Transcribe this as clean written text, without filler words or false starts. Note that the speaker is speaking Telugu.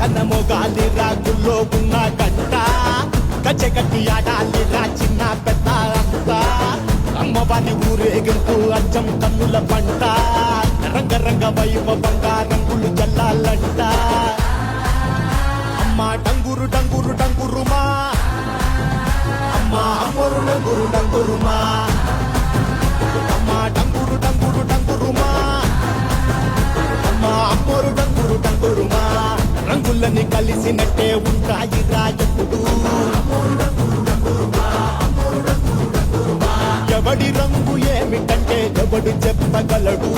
కనమో గాలి రాగుల్లో ఉన్న గంట గచ్చగట్టి ఆడాలి రా చిన్న పెద్ద అంతా అమ్మవారి ఊరేగింపు అచ్చం కన్నుల పంట రంగరంగ వైభవంగా రంగులు జల్లాలంట అమ్మ డంగురు డంగురు డంగురుమా అమ్మ అమ్మోరు డంగురు డంగురుమా అమ్మ డంగురు డంగురు డంగురుమా అమ్మ అమ్మోరు డంగురు డంగురుమా రంగులని కలిసినట్టే ఉంటాయి రాజపుడు ఎవడి రంగు ఏమిటంటే ఎవడు చెప్పగలడు